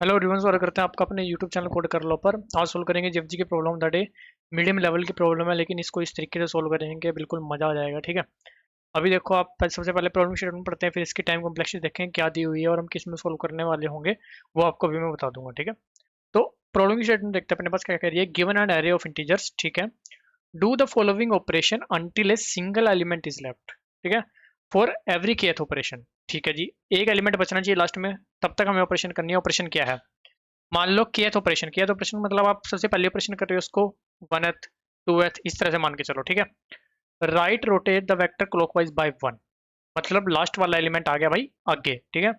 Hello everyone, स्वागत करते हैं आपका अपने यूट्यूब चैनल कोड कर लो पर। आज सोल्व करेंगे जीएफजी की प्रॉब्लम दैट है मीडियम लेवल की प्रॉब्लम है, लेकिन इसको इस तरीके से सोल्व करेंगे बिल्कुल मजा आ जाएगा। ठीक है, अभी देखो आप सबसे पहले प्रॉब्लम स्टेटमेंट पढ़ते हैं, फिर इसकी टाइम कॉम्प्लेक्सिटी देखें क्या दी हुई है और हम किस में सोल्व करने वाले होंगे वो आपको अभी मैं बता दूंगा। ठीक है, तो प्रॉब्लम की स्टेटमेंट देखते हैं अपने पास क्या कह रही है। Given an array of integers, ठीक है, do the following operation until a single element is left. ठीक है, फॉर एवरी केथ ऑपरेशन। ठीक है जी, एक एलिमेंट बचना चाहिए लास्ट में, तब तक हमें ऑपरेशन करनी है। ऑपरेशन क्या है? मान लो केथ ऑपरेशन मतलब आप सबसे पहले ऑपरेशन कर रहे हो उसको 1th 2th इस तरह से मान के चलो। ठीक है, right rotate the vector clockwise by 1, मतलब लास्ट वाला एलिमेंट आ गया भाई आगे। ठीक है,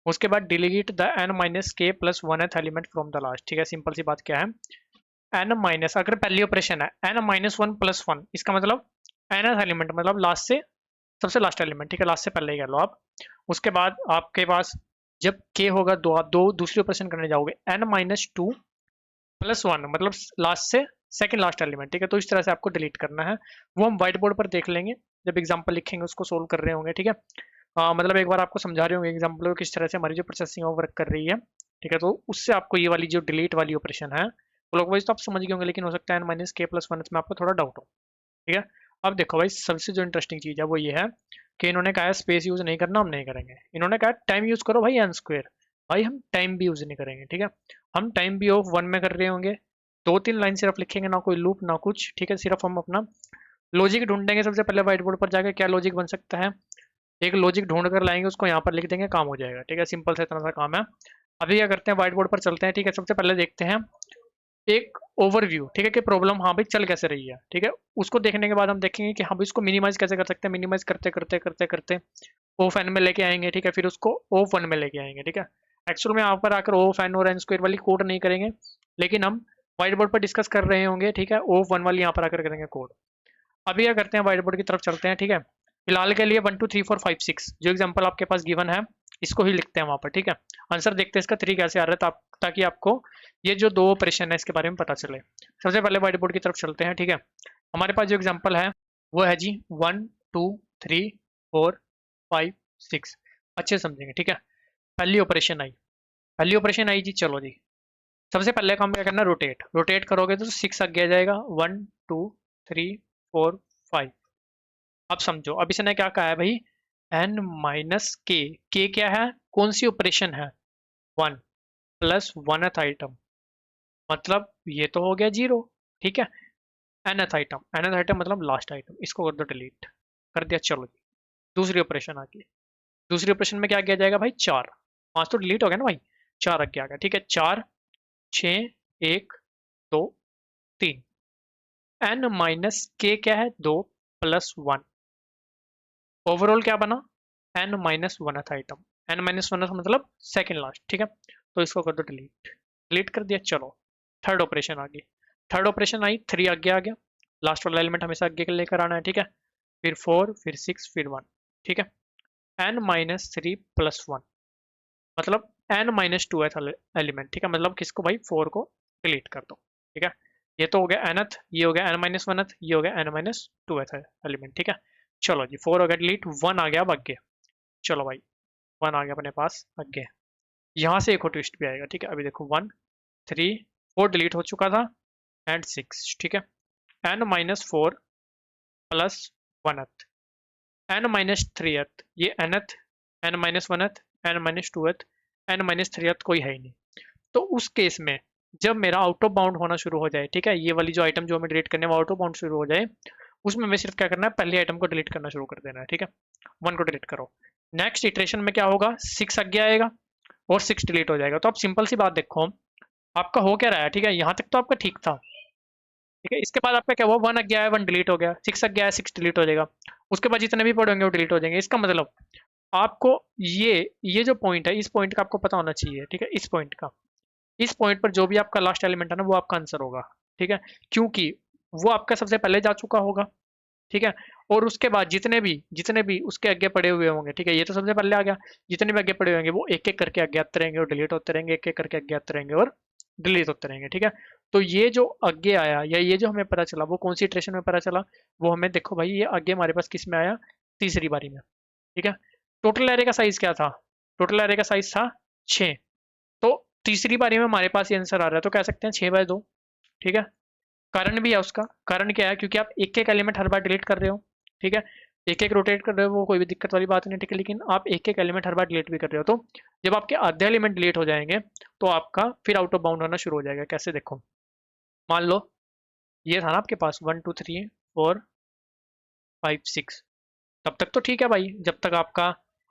उसके बाद डिलीट द n माइनस के plus 1th element from the last. ठीक है, सिंपल सी बात क्या है, n माइनस अगर पहली ऑपरेशन है n माइनस 1 प्लस 1, इसका मतलब nth एलिमेंट मतलब लास्ट से सबसे लास्ट एलिमेंट। ठीक है, लास्ट से पहले ही कह लो आप। उसके बाद आपके पास जब k होगा दो, आप दो दूसरी ऑपरेशन करने जाओगे n माइनस 2 प्लस 1 मतलब लास्ट से सेकंड लास्ट एलिमेंट। ठीक है, तो इस तरह से आपको डिलीट करना है, वो हम व्हाइट बोर्ड पर देख लेंगे जब एग्जाम्पल लिखेंगे उसको सोल्व कर रहे होंगे। ठीक है, मतलब एक बार आपको समझा रहे होंगे एग्जाम्पल किस तरह से हमारी जो प्रोसेसिंग है वो वर्क कर रही है। ठीक है, तो उससे आपको ये वाली जो डिलीट वाली ऑपरेशन है क्लॉकवाइज तो आप समझ गए होंगे, लेकिन हो सकता है n माइनस के प्लस 1 में आपको थोड़ा डाउट हो। ठीक है, अब देखो भाई सबसे जो इंटरेस्टिंग चीज़ है वो ये है कि इन्होंने कहा है स्पेस यूज नहीं करना, हम नहीं करेंगे। इन्होंने कहा टाइम यूज करो भाई n स्क्वेयर, भाई हम टाइम भी यूज नहीं करेंगे। ठीक है, हम टाइम भी ऑफ 1 में कर रहे होंगे, दो तीन लाइन सिर्फ लिखेंगे, ना कोई लूप ना कुछ। ठीक है, सिर्फ हम अपना लॉजिक ढूंढेंगे सबसे पहले व्हाइट बोर्ड पर जाके, क्या लॉजिक बन सकता है, एक लॉजिक ढूंढ कर लाएंगे, उसको यहाँ पर लिख देंगे, काम हो जाएगा। ठीक है, सिंपल से इतना सा काम है। अभी क्या करते हैं, व्हाइट बोर्ड पर चलते हैं। ठीक है, सबसे पहले देखते हैं एक ओवरव्यू। ठीक है, कि प्रॉब्लम हाँ भाई चल कैसे रही है। ठीक है, उसको देखने के बाद हम देखेंगे कि हाँ भाई इसको मिनिमाइज कैसे कर सकते हैं। मिनिमाइज करते करते करते करते ऑफ एन में लेके आएंगे। ठीक है, फिर उसको ऑफ वन में लेके आएंगे। ठीक है, एक्चुअल में यहाँ पर आकर ऑफ एन और एन स्क्वायर वाली कोड नहीं करेंगे, लेकिन हम व्हाइट बोर्ड पर डिस्कस कर रहे होंगे। ठीक है, ऑफ वन वाली यहाँ पर आकर करेंगे कोड। अभी क्या करते हैं, व्हाइट बोर्ड की तरफ चलते हैं। ठीक है, फिलहाल के लिए 1 2 3 4 5 6 जो एग्जाम्पल आपके पास गिवन है इसको ही लिखते हैं वहां पर। ठीक है, आंसर देखते हैं इसका 3 कैसे आ रहा है, ताकि आपको ये जो दो ऑपरेशन है इसके बारे में पता चले। सबसे पहले व्हाइट बोर्ड की तरफ चलते हैं। ठीक है, हमारे पास जो एग्जाम्पल है वो है जी 1 2 3 4 5 6। अच्छे समझेंगे। ठीक है, पहली ऑपरेशन आई, पहली ऑपरेशन आई जी, चलो जी सबसे पहले काम क्या करना है, रोटेट। रोटेट करोगे तो 6 आगे आ जाएगा, 1 2 3 4 5। अब समझो, अब इसने क्या कहा है भाई, n माइनस के क्या है, कौन सी ऑपरेशन है, 1 प्लस 1th आइटम, मतलब ये तो हो गया 0। ठीक है, nth आइटम, nth आइटम मतलब लास्ट आइटम, इसको कर दो डिलीट, कर दिया। चलो जी दूसरी ऑपरेशन आ गई, दूसरी ऑपरेशन में क्या किया जाएगा भाई, 4, 5 तो डिलीट हो गया ना भाई, 4 आगे आ गया। ठीक है, 4 6 1 2 3, n माइनस के क्या है, 2 प्लस 1, ओवरऑल क्या बना, n minus 1th item, n minus 1th मतलब सेकंड लास्ट। ठीक है, तो इसको कर दो डिलीट, डिलीट कर दिया। चलो थर्ड ऑपरेशन आ गई, थर्ड ऑपरेशन आई, 3 आगे आ गया, लास्ट वाला एलिमेंट हमेशा आगे लेकर आना है। ठीक है, फिर 4 फिर 6 फिर 1। ठीक है, n माइनस 3 प्लस 1 मतलब n माइनस 2th एलिमेंट। ठीक है, मतलब किसको भाई, 4 को डिलीट कर दो। ठीक है, ये तो हो गया nth, ये हो गया n माइनस 1th, ये हो गया n माइनस 2th एलिमेंट। ठीक है, चलो जी 4 हो गया डिलीट, 1 आ गया अब आगे। चलो भाई 1 आ गया अपने पास आगे, यहाँ से एक और ट्विस्ट भी आएगा। ठीक है, अभी देखो 1 3 4 डिलीट हो चुका था एंड 6। ठीक है, n minus 4 plus 1th, n minus 3th, ये nth, n minus 1th, n minus 2th, n minus 3th कोई है ही नहीं। तो उस केस में जब मेरा आउट ऑफ बाउंड होना शुरू हो जाए, ठीक है, ये वाली जो आइटम जो हमें डिलीट करने है वो आउट ऑफ बाउंड शुरू हो जाए, उसमें हमें सिर्फ क्या करना है, पहले आइटम को डिलीट करना शुरू कर देना है। ठीक है, 1 को डिलीट करो, नेक्स्ट इटरेशन में क्या होगा, 6 आगे आएगा और 6 डिलीट हो जाएगा। तो आप सिंपल सी बात देखो, आपका हो क्या रहा है। ठीक है, यहाँ तक तो आपका ठीक था। ठीक है, इसके बाद आपका क्या हुआ, 1 आगे आया 1 डिलीट हो गया, 6 आगे आया 6 डिलीट हो जाएगा, उसके बाद जितने भी पड़े होंगे वो डिलीट हो जाएंगे। इसका मतलब आपको ये जो पॉइंट है, इस पॉइंट का आपको पता होना चाहिए। ठीक है, इस पॉइंट का, इस पॉइंट पर जो भी आपका लास्ट एलिमेंट है ना वो आपका आंसर होगा। ठीक है, क्योंकि वो आपका सबसे पहले जा चुका होगा। ठीक है, और उसके बाद जितने भी उसके आगे पड़े हुए होंगे, ठीक है, ये तो सबसे पहले आ गया, जितने भी आगे पड़े होंगे वो एक एक करके आगे आते रहेंगे और डिलीट होते रहेंगे, एक एक करके आगे आते रहेंगे और डिलीट होते रहेंगे। ठीक है, तो ये जो आगे आया या ये जो हमें पता चला वो कौन सी इटरेशन में पता चला, वो हमें देखो भाई ये आगे हमारे पास किस में आया, तीसरी बारी में। ठीक है, टोटल एरे का साइज क्या था, टोटल एरे का साइज था 6, तो तीसरी बारी में हमारे पास ये आंसर आ रहा है, तो कह सकते हैं 6/2। ठीक है, कारण भी है उसका। कारण क्या है, क्योंकि आप एक एक एलिमेंट हर बार डिलीट कर रहे हो। ठीक है, एक एक रोटेट कर रहे हो, वो कोई भी दिक्कत वाली बात नहीं। ठीक है, लेकिन आप एक एक एलिमेंट हर बार डिलीट भी कर रहे हो, तो जब आपके आधे एलिमेंट डिलीट हो जाएंगे तो आपका फिर आउट ऑफ बाउंड होना शुरू हो जाएगा। कैसे, देखो, मान लो ये था ना आपके पास 1 2 3 4 5 6, तब तक तो ठीक है भाई, जब तक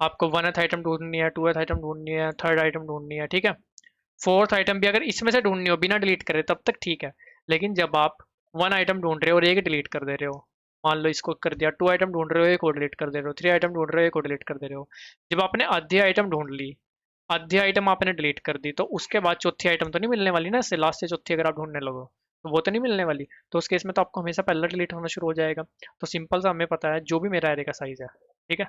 आपको 1th आइटम ढूंढनी है, 2th आइटम ढूंढनी है, 3rd आइटम ढूंढनी है। ठीक है, 4th आइटम भी अगर इसमें से ढूंढनी हो बिना डिलीट करे तब तक ठीक है। लेकिन जब आप 1 आइटम ढूंढ रहे हो और एक डिलीट कर दे रहे हो, मान लो इसको कर दिया, 2 आइटम ढूंढ रहे हो एक और डिलीट कर दे रहे हो, 3 आइटम ढूंढ रहे हो एक और डिलीट कर दे रहे हो, जब आपने आधी आइटम ढूंढ ली, आधी आइटम आपने डिलीट कर दी, तो उसके बाद चौथी आइटम तो नहीं मिलने वाली ना, इससे लास्ट से चौथी अगर आप ढूंढने लगो तो वो तो नहीं मिलने वाली। तो उस केस में तो आपको हमेशा पहला डिलीट होना शुरू हो जाएगा। तो सिंपल सा हमें पता है जो भी मेरा एरे का साइज है, ठीक है,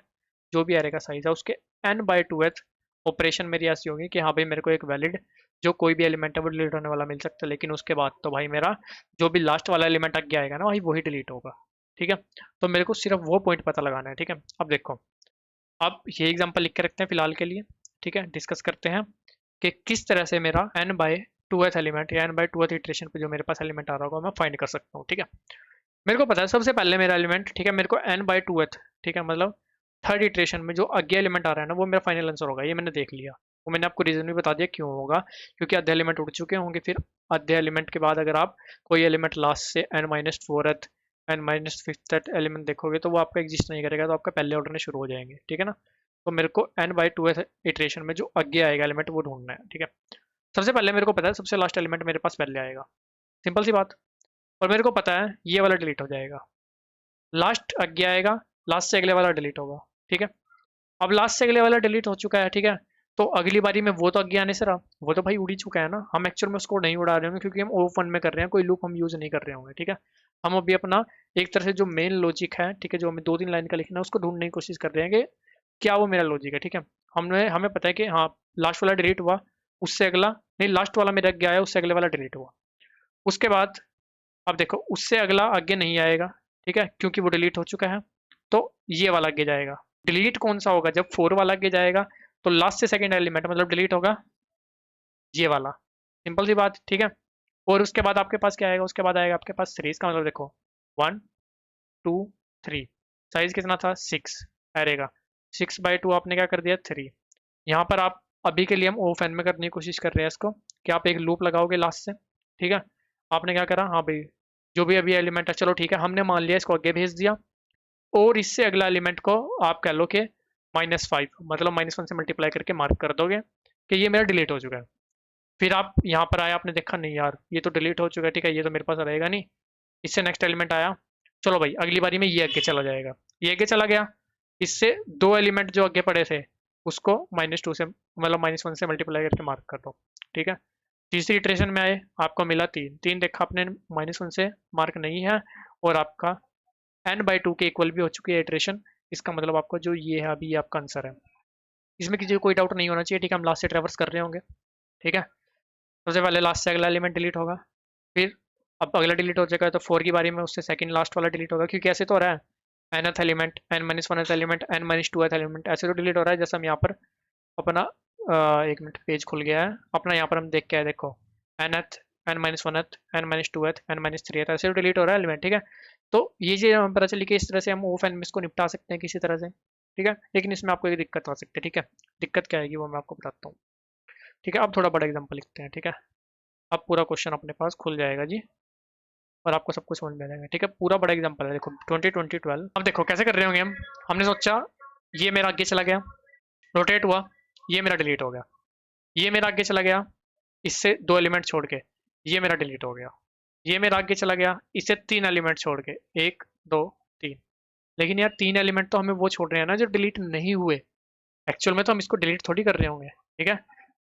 जो भी एरे का साइज है उसके n/2th ऑपरेशन मेरी ऐसी होगी कि हाँ भाई मेरे को एक वैलिड जो कोई भी एलिमेंट है वो डिलीट होने वाला मिल सकता है, लेकिन उसके बाद तो भाई मेरा जो भी लास्ट वाला एलिमेंट आगे आएगा ना भाई वही डिलीट होगा। ठीक है, तो मेरे को सिर्फ वो पॉइंट पता लगाना है। ठीक है, अब देखो, अब ये एग्जांपल लिख के रखते हैं फिलहाल के लिए। ठीक है, डिस्कस करते हैं कि किस तरह से मेरा n/2th एलिमेंट या n/2th इटरेशन पे जो मेरे पास एलिमेंट आ रहा होगा मैं फाइंड कर सकता हूँ। ठीक है, मेरे को पता है सबसे पहले मेरा एलिमेंट, ठीक है, मेरे को n/2th, ठीक है, मतलब 3rd इटरेशन में जो आगे एलिमेंट आ रहा है ना वो मेरा फाइनल आंसर होगा, ये मैंने देख लिया। वो मैंने आपको रीजन भी बता दिया क्यों होगा, क्योंकि आधे एलिमेंट उड़ चुके होंगे, फिर आधे एलिमेंट के बाद अगर आप कोई एलिमेंट लास्ट से n-4th n-5th एलिमेंट देखोगे तो वो आपका एग्जिस्ट नहीं करेगा, तो आपका पहले ऑर्डर में शुरू हो जाएंगे। ठीक है ना, तो मेरे को n/2th इटरेशन में जो आगे आएगा एलिमेंट वो ढूंढना है। ठीक है, सबसे पहले मेरे को पता है सबसे लास्ट एलिमेंट मेरे पास पहले आएगा, सिंपल सी बात। और मेरे को पता है ये वाला डिलीट हो जाएगा, लास्ट आगे आएगा, लास्ट से अगले वाला डिलीट होगा। ठीक है, अब लास्ट से अगले वाला डिलीट हो चुका है। ठीक है, तो अगली बारी में वो तो आगे आने से रहा, वो तो भाई उड़ ही चुका है ना, हम एक्चुअल में उसको नहीं उड़ा रहे होंगे क्योंकि हम ओव वन में कर रहे हैं, कोई लूप हम यूज नहीं कर रहे होंगे। ठीक है, हम अभी अपना एक तरह से जो मेन लॉजिक है, ठीक है, जो हमें 2-3 लाइन का लिखना है उसको ढूंढने की कोशिश कर रहे हैं कि क्या वो मेरा लॉजिक है। ठीक है, हमें पता है कि हाँ लास्ट वाला डिलीट हुआ, उससे अगला नहीं, लास्ट वाला मेरा आगे आया, उससे अगले वाला डिलीट हुआ, उसके बाद अब देखो उससे अगला आगे नहीं आएगा। ठीक है, क्योंकि वो डिलीट हो चुका है, तो ये वाला आगे जाएगा। डिलीट कौन सा होगा, जब 4 वाला आगे जाएगा तो लास्ट से सेकंड एलिमेंट मतलब डिलीट होगा ये वाला, सिंपल सी बात। ठीक है, और उसके बाद आपके पास क्या आएगा, उसके बाद आएगा आपके पास 3, इसका मतलब देखो 1 2 3, साइज कितना था 6 एरे का, 6/2 आपने क्या कर दिया 3। यहाँ पर आप अभी के लिए हम ओफ एन में करने की कोशिश कर रहे हैं इसको कि आप एक लूप लगाओगे लास्ट से। ठीक है, आपने क्या करा, हाँ भाई जो भी अभी एलिमेंट है, चलो ठीक है, हमने मान लिया इसको आगे भेज दिया, और इससे अगला एलिमेंट को आप कह लो कि -5 मतलब -1 से मल्टीप्लाई करके मार्क कर दोगे कि ये मेरा डिलीट हो चुका है। फिर आप यहाँ पर आए, आपने देखा नहीं यार ये तो डिलीट हो चुका है, ठीक है, ये तो मेरे पास रहेगा नहीं, इससे नेक्स्ट एलिमेंट आया, चलो भाई अगली बारी में ये आगे चला जाएगा, ये आगे चला गया, इससे 2 एलिमेंट जो आगे पड़े थे उसको -2 से मतलब -1 से मल्टीप्लाई करके मार्क कर दो। ठीक है, तीसरी इटरेशन में आए, आपको मिला 3 देखा आपने -1 से मार्क नहीं है, और आपका n/2 के इक्वल भी हो चुकी है इटरेशन। इसका मतलब आपको जो ये है अभी ये आपका आंसर है, इसमें किसी को कोई डाउट नहीं होना चाहिए। ठीक है, हम लास्ट से ट्रेवर्स कर रहे होंगे। ठीक है, सबसे पहले लास्ट से अगला एलिमेंट डिलीट होगा, फिर अब अगला डिलीट हो जाएगा तो 4 की बारी में उससे सेकंड लास्ट वाला डिलीट होगा, क्योंकि ऐसे तो हो रहा है nth element n-1th element n-2th element, ऐसे तो डिलीट हो रहा है। जैसे हम यहाँ पर अपना एक मिनट पेज खुल गया है अपना, यहाँ पर हम देख के आए, देखो nth n-1th n-2th n-3th ऐसे तो डिलीट हो रहा है एलिमेंट। ठीक है, तो ये चीज़ हमें पता चली कि इस तरह से हम ओफ एन में इसको निपटा सकते हैं किसी तरह से। ठीक है, लेकिन इसमें आपको एक दिक्कत आ सकती है। ठीक है, दिक्कत क्या आएगी वो मैं आपको बताता हूँ। ठीक है, अब थोड़ा बड़ा एग्जाम्पल लिखते हैं। ठीक है, अब पूरा क्वेश्चन अपने पास खुल जाएगा जी, और आपको सब कुछ समझ में आ जाएगा। ठीक है, पूरा बड़ा एग्जाम्पल है, देखो 20 20 12। अब देखो कैसे कर रहे होंगे हम, हमने सोचा ये मेरा आगे चला गया, रोटेट हुआ, ये मेरा डिलीट हो गया, ये मेरा आगे चला गया, इससे 2 एलिमेंट छोड़ के ये मेरा डिलीट हो गया, ये मेरा आगे चला गया, इससे 3 एलिमेंट छोड़ के 1 2 3। लेकिन यार 3 एलिमेंट तो हमें वो छोड़ रहे हैं ना जो डिलीट नहीं हुए, एक्चुअल में तो हम इसको डिलीट थोड़ी कर रहे होंगे। ठीक है,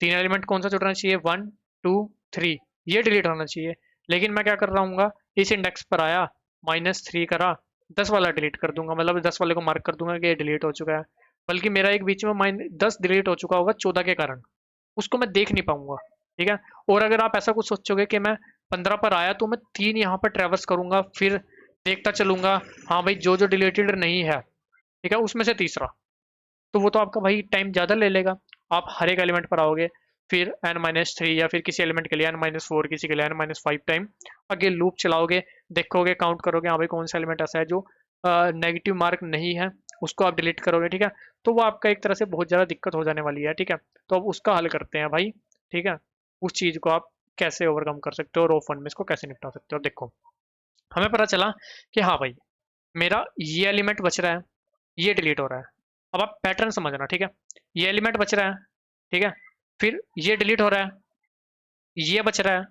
3 एलिमेंट कौन सा छोड़ना चाहिए, 1 2 3, ये डिलीट होना चाहिए। लेकिन मैं क्या कर रहा हूँ, इस इंडेक्स पर आया -3 करा, 10 वाला डिलीट कर दूंगा, मतलब 10 वाले को मार्क कर दूंगा कि ये डिलीट हो चुका है। बल्कि मेरा एक बीच में -10 डिलीट हो चुका होगा 14 के कारण, उसको मैं देख नहीं पाऊंगा। ठीक है, और अगर आप ऐसा कुछ सोचोगे कि मैं 15 पर आया तो मैं 3 यहाँ पर ट्रेवर्स करूंगा, फिर देखता चलूंगा हाँ भाई जो जो डिलीटेड नहीं है, ठीक है, उसमें से तीसरा, तो वो तो आपका भाई टाइम ज़्यादा ले लेगा। आप हर एक एलिमेंट पर आओगे, फिर n-3 या फिर किसी एलिमेंट के लिए n-4, किसी के लिए n-5 टाइम आगे लूप चलाओगे, देखोगे, काउंट करोगे, हाँ भाई कौन सा एलिमेंट ऐसा है जो नेगेटिव मार्क नहीं है, उसको आप डिलीट करोगे, ठीक है। तो वो आपका एक तरह से बहुत ज़्यादा दिक्कत हो जाने वाली है, ठीक है। तो अब उसका हल करते हैं भाई, ठीक है। उस चीज़ को आप कैसे ओवरकम कर सकते हो, रो फंड में इसको कैसे निपटा सकते हो। देखो, हमें पता चला कि हाँ भाई मेरा ये एलिमेंट बच रहा है, ये डिलीट हो रहा है। अब आप पैटर्न समझना, ठीक है। ये एलिमेंट बच रहा है, ठीक है, फिर ये डिलीट हो रहा है, ये बच रहा है,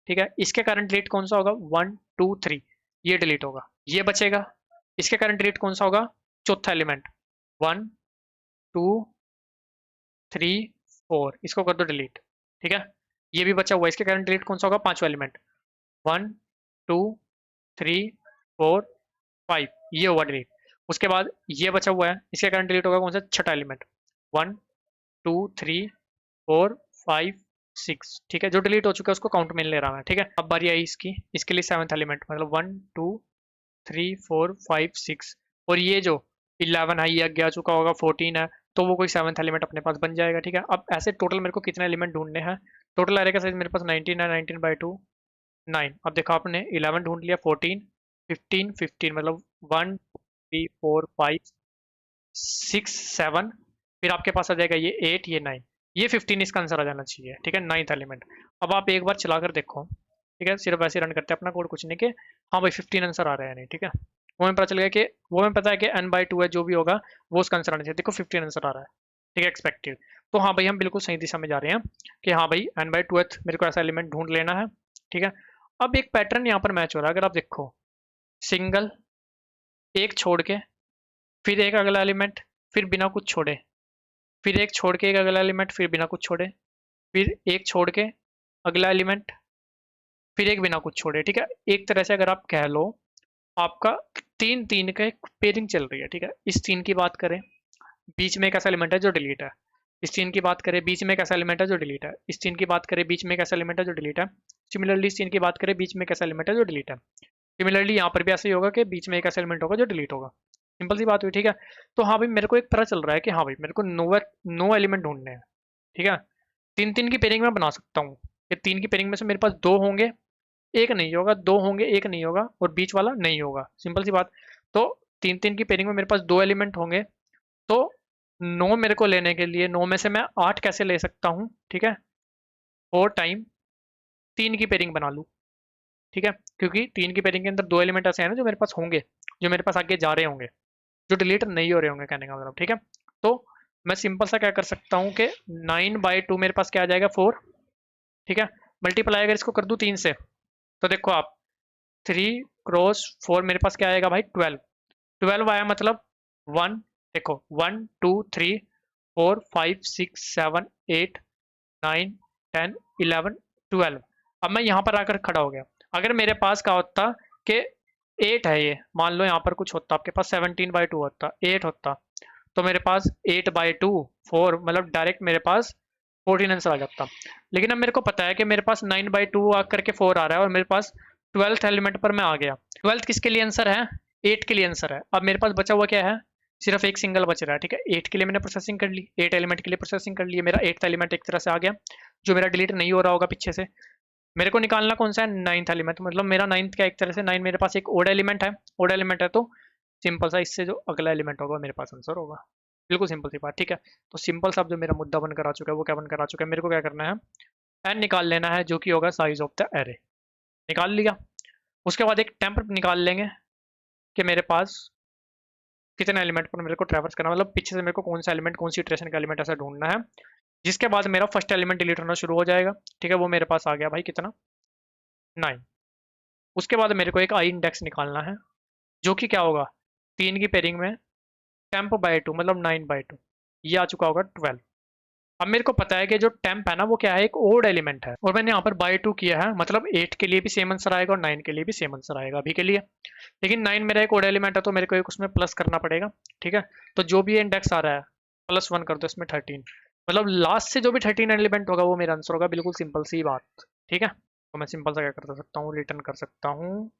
ठीक है। इसके कारण डिलीट कौन सा होगा, 1 2 3, ये डिलीट होगा, ये बचेगा। इसके कारण डिलीट कौन सा होगा, चौथा एलिमेंट, 1 2 3 4, इसको कर दो डिलीट, ठीक है। ये भी बचा हुआ है, इसके कारण डिलीट कौन सा होगा, पांचवा एलिमेंट, 1 2 3 4 5, ये हुआ डिलीट। उसके बाद ये बचा हुआ है, इसके कारण डिलीट होगा कौन सा, छठा एलिमेंट, 1 2 3 4 5 6, ठीक है। जो डिलीट हो चुका है उसको काउंट में ले रहा है, ठीक है। अब बारी आई इसकी, इसके लिए सेवंथ एलिमेंट, मतलब 1 2 3 4 5 6, और ये जो 11 है ये आगे आ चुका होगा, 14 है, तो वो कोई सेवंथ एलिमेंट अपने पास बन जाएगा, ठीक है। अब ऐसे टोटल मेरे को कितने एलिमेंट ढूंढने हैं, टोटल एरे का साइज मेरे पास 19 है, 19/2 9। अब देखो आपने 11 ढूंढ लिया, 14 15 15, मतलब 1 3 4 5 6 7, फिर आपके पास आ जाएगा ये 8, ये 9, ये 15 इसका आंसर आ जाना चाहिए, ठीक है, नाइन्थ एलिमेंट। अब आप एक बार चला कर देखो, ठीक है, सिर्फ ऐसे रन करते हैं अपना कोड, कुछ नहीं, कि हाँ भाई 15 आंसर आ रहा है नहीं, ठीक है। वो हमें पता चल गया कि वो हमें पता है कि n/2 है, जो भी होगा वो उसका आंसर आना चाहिए। देखो 15 आंसर आ रहा है, ठीक है, एक्सपेक्टेड। तो हाँ भाई हम बिल्कुल सही दिशा में जा रहे हैं कि हाँ भाई n/2 मेरे को ऐसा एलिमेंट ढूंढ लेना है, ठीक है। अब एक पैटर्न यहाँ पर मैच हो रहा है, अगर आप देखो, सिंगल, एक छोड़ के, फिर एक अगला एलिमेंट, फिर बिना कुछ छोड़े, फिर एक छोड़ के एक अगला एलिमेंट, फिर बिना कुछ छोड़े, फिर एक छोड़ के अगला एलिमेंट, फिर एक बिना कुछ छोड़े, ठीक है। एक तरह से अगर आप कह लो, आपका तीन तीन का एक पेयरिंग चल रही है, ठीक है। इस तीन की बात करें, बीच में एक ऐसा एलिमेंट है जो डिलीट है। इस तीन की बात करें, बीच में एक ऐसा एलिमेंट है जो डिलीट है। इस तीन की बात करें, बीच में एक ऐसा एलिमेंट है जो डिलीट है। सिमिलरली इस तीन की बात करें, बीच में एक ऐसा एलिमेंट है जो डिलीट है। सिमिलरली यहाँ पर भी ऐसा ही होगा कि बीच में एक ऐसा एलिमेंट होगा जो डिलीट होगा। सिंपल सी बात हुई, ठीक है। तो हाँ भाई मेरे को एक पता चल रहा है कि हाँ भाई मेरे को नो एलिमेंट ढूंढने हैं, ठीक है। तीन तीन की पेयरिंग में बना सकता हूँ, ये तीन की पेयरिंग में से मेरे पास दो होंगे, एक नहीं होगा, दो होंगे, एक नहीं होगा, और बीच वाला नहीं होगा, सिंपल सी बात। तो तीन तीन की पेयरिंग में मेरे पास दो एलिमेंट होंगे, तो नौ मेरे को लेने के लिए, नौ में से मैं आठ कैसे ले सकता हूँ, ठीक है, 4 टाइम तीन की पेयरिंग बना लूँ, ठीक है। क्योंकि तीन की पेयरिंग के अंदर दो एलिमेंट ऐसे हैं ना जो मेरे पास होंगे, जो मेरे पास आगे जा रहे होंगे, जो डिलीट नहीं हो रहे होंगे, कहने का मतलब, ठीक है। तो मैं सिंपल सा क्या कर सकता हूँ कि 9/2 मेरे पास क्या आ जाएगा, 4, ठीक है। मल्टीप्लाई अगर इसको कर दूँ 3 से, तो देखो आप, 3 × 4 मेरे पास क्या आएगा भाई, 12। 12 आया, मतलब 1, देखो 1 2 3 4 5 6 7 8 9 10 11 12। अब मैं यहाँ पर आकर खड़ा हो गया, अगर मेरे पास क्या होता कि 8 है, ये मान लो यहाँ पर कुछ होता, आपके पास 17/2 होता, 8 होता, तो मेरे पास 8/2 4, मतलब डायरेक्ट मेरे पास 14 आंसर आ जाता। लेकिन अब मेरे को पता है कि मेरे पास 9/2 आकर के 4 आ रहा है, और मेरे पास 12th एलिमेंट पर मैं आ गया। 12th किसके लिए आंसर है, 8 के लिए आंसर है। अब मेरे पास बचा हुआ क्या है, सिर्फ एक सिंगल बच रहा है, ठीक है। 8 के लिए मैंने प्रोसेसिंग कर ली, 8 एलिमेंट के लिए प्रोसेसिंग कर ली, मेरा 8th एलिमेंट एक तरह से आ गया, जो मेरा डिलीट नहीं हो रहा होगा पीछे से। मेरे को निकालना कौन सा है, 9th एलिमेंट, मतलब मेरा 9th का एक तरह से 9 मेरे पास एक ओड एलिमेंट है, ओड एलिमेंट है, तो सिंपल सा इससे जो अगला एलिमेंट होगा मेरे पास आंसर होगा। बिल्कुल सिंपल सी बात, ठीक है। तो सिंपल सा अब जो मेरा मुद्दा बनकर आ चुका है, वो क्या बनकर आ चुका है, मेरे को क्या करना है, एन निकाल लेना है, जो कि होगा साइज ऑफ द एरे। निकाल लिया। उसके बाद एक टेम्प निकाल लेंगे कि मेरे पास कितने एलिमेंट पर मेरे को ट्रैवर्स करना, मतलब पीछे से मेरे को कौन सा एलिमेंट, कौन सी इटरेशन का एलिमेंट ऐसा ढूंढना है, जिसके बाद मेरा फर्स्ट एलिमेंट डिलीट होना शुरू हो जाएगा, ठीक है। वो मेरे पास आ गया भाई, कितना, 9। उसके बाद मेरे को एक आई इंडेक्स निकालना है, जो कि क्या होगा, तीन की पेयरिंग में टेम्प/2, मतलब 9/2, ये आ चुका होगा 12। अब मेरे को पता है कि जो टेम्प है ना, वो क्या है, एक ओड एलिमेंट है, और मैंने यहाँ पर बाय 2 किया है, मतलब 8 के लिए भी सेम आंसर आएगा और 9 के लिए भी सेम आंसर आएगा अभी के लिए। लेकिन 9 मेरा एक ओड एलिमेंट है, तो मेरे को एक उसमें प्लस करना पड़ेगा, ठीक है। तो जो भी इंडेक्स आ रहा है, +1 कर दो इसमें 13, मतलब लास्ट से जो भी 13 एलिमेंट होगा वो मेरा आंसर होगा, बिल्कुल सिंपल सी बात, ठीक है। तो मैं सिंपल सा क्या कर सकता हूँ, रिटर्न कर सकता हूँ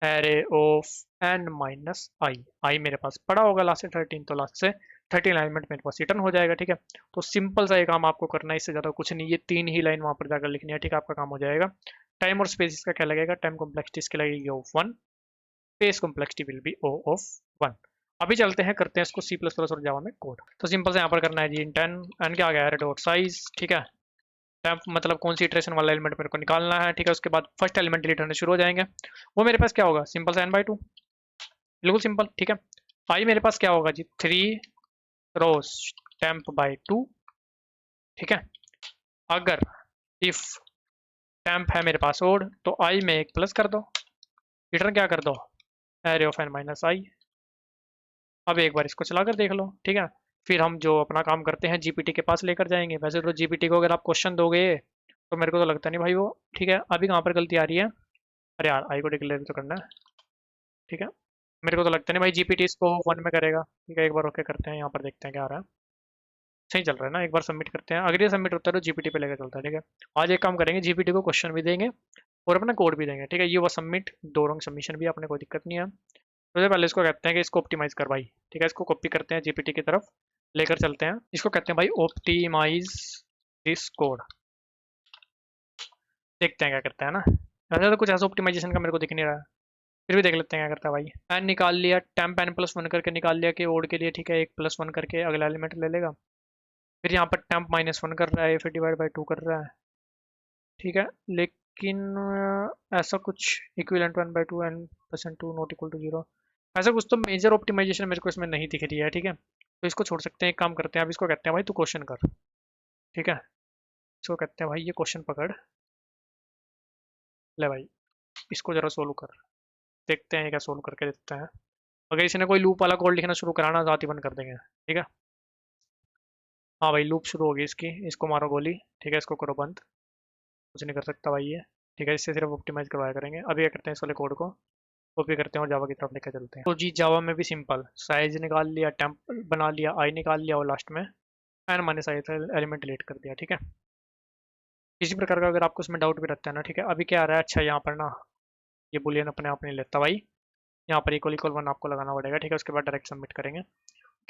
एरे ऑफ n-i। आई मेरे पास पड़ा होगा लास्ट से 13, तो लास्ट से 13 एलिमेंट मेरे पास रिटर्न हो जाएगा। ठीक है, तो सिंपल सा ये काम आपको करना है, इससे ज़्यादा कुछ नहीं, ये 3 ही लाइन वहाँ पर जाकर लिखनी है। ठीक है, आपका काम हो जाएगा। टाइम और स्पेस इसका क्या लगेगा, टाइम कॉम्प्लेक्सिटी इसकी लगेगी of 1, space complexity will be O of 1। अभी चलते हैं, करते हैं इसको सी प्लस प्लस और जावा में कोड। तो सिंपल से यहाँ पर करना है जी इंटेन एन क्या आ गया है डॉट साइज। ठीक है, टेम्प मतलब कौन सी इटरेशन वाला एलिमेंट मेरे को निकालना है। ठीक है, उसके बाद फर्स्ट एलिमेंट डिलीट होने शुरू हो जाएंगे। वो मेरे पास क्या होगा, सिंपल से n/2, बिल्कुल सिंपल। ठीक है, आई मेरे पास क्या होगा जी 3 रोज temp/2। ठीक है, अगर इफ टेम्प है मेरे पास ओड तो आई में एक प्लस कर दो, रिटर्न क्या कर दो, एरे ऑफ n माइनस आई। अब एक बार इसको चलाकर देख लो। ठीक है, फिर हम जो अपना काम करते हैं जीपीटी के पास लेकर जाएंगे। वैसे तो जीपीटी को अगर आप क्वेश्चन दोगे तो मेरे को तो लगता नहीं भाई वो, ठीक है अभी कहाँ पर गलती आ रही है, अरे यार आई को डिक्लेयर तो करना है। ठीक है, मेरे को तो लगता नहीं भाई जीपीटी इसको 1 में करेगा। ठीक है, एक बार ओके करते हैं, यहाँ पर देखते हैं क्या आ रहा है। सही चल रहा है ना, एक बार सबमिट करते हैं, अगर ये सबमिट होता है तो जीपीटी पे लेकर चलता है। ठीक है, आज एक काम करेंगे, जीपीटी को क्वेश्चन भी देंगे और अपना कोड भी देंगे। ठीक है, ये वो सबमिट, दो रंग सबमिशन भी, अपने कोई दिक्कत नहीं है। सबसे पहले इसको कहते हैं कि इसको ऑप्टिमाइज कर भाई। ठीक है, इसको कॉपी करते हैं जीपीटी की तरफ लेकर चलते हैं, इसको कहते हैं भाई ऑप्टिमाइज दिस कोड। देखते हैं क्या करता है ना। वैसे तो कुछ ऐसा ऑप्टिमाइजेशन का मेरे को दिख नहीं रहा है, फिर भी देख लेते हैं क्या करता है भाई। एन निकाल लिया, टेम्प n+1 करके निकाल लिया कि ओड के लिए। ठीक है, 1+1 करके अगला एलिमेंट ले लेगा। फिर यहाँ पर टेम्प -1 कर रहा है, फिर डिवाइड बाई 2 कर रहा है। ठीक है, लेकिन ऐसा कुछ equivalent 1/2 n%2 not equal to 0, ऐसा कुछ तो मेजर ऑप्टिमाइजेशन मेरे को इसमें नहीं दिख रही है। ठीक है, तो इसको छोड़ सकते हैं, एक काम करते हैं, अब इसको कहते हैं भाई तू क्वेश्चन कर। ठीक है, इसको कहते हैं भाई ये क्वेश्चन पकड़ ले भाई, इसको जरा सोल्व कर, देखते हैं ये क्या सोल्व करके देखते हैं। अगर इसने कोई लूप वाला कोड लिखना शुरू कराना साथ ही बंद कर देंगे। ठीक है, हाँ भाई लूप शुरू होगी इसकी, इसको मारो गोली। ठीक है, इसको करो बंद, कुछ नहीं कर सकता भाई ये। ठीक है, इससे सिर्फ ऑप्टिमाइज करवाया करेंगे। अभी क्या करते हैं, इस वाले कोड को कॉपी करते हैं और जावा की तरफ लेकर चलते हैं। तो जी जावा में भी सिंपल, साइज निकाल लिया, टेम्प बना लिया, आई निकाल लिया और लास्ट में n minus i element delete कर दिया। ठीक है, इसी प्रकार का अगर आपको उसमें डाउट भी रहता है ना। ठीक है, अभी क्या आ रहा है, अच्छा यहाँ पर ना ये बुलियन अपने आप नहीं लेता भाई, यहाँ पर इक्वल इक्वल 1 आपको लगाना पड़ेगा। ठीक है, उसके बाद डायरेक्ट सबमिट करेंगे।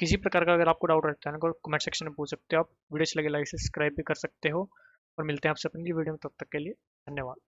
किसी प्रकार का अगर आपको डाउट रहता है ना, कमेंट सेक्शन में पूछ सकते हो आप। वीडियो अच्छी लगे लाइक सब्सक्राइब भी कर सकते हो, और मिलते हैं आपसे अपनी वीडियो में, तब तक के लिए धन्यवाद।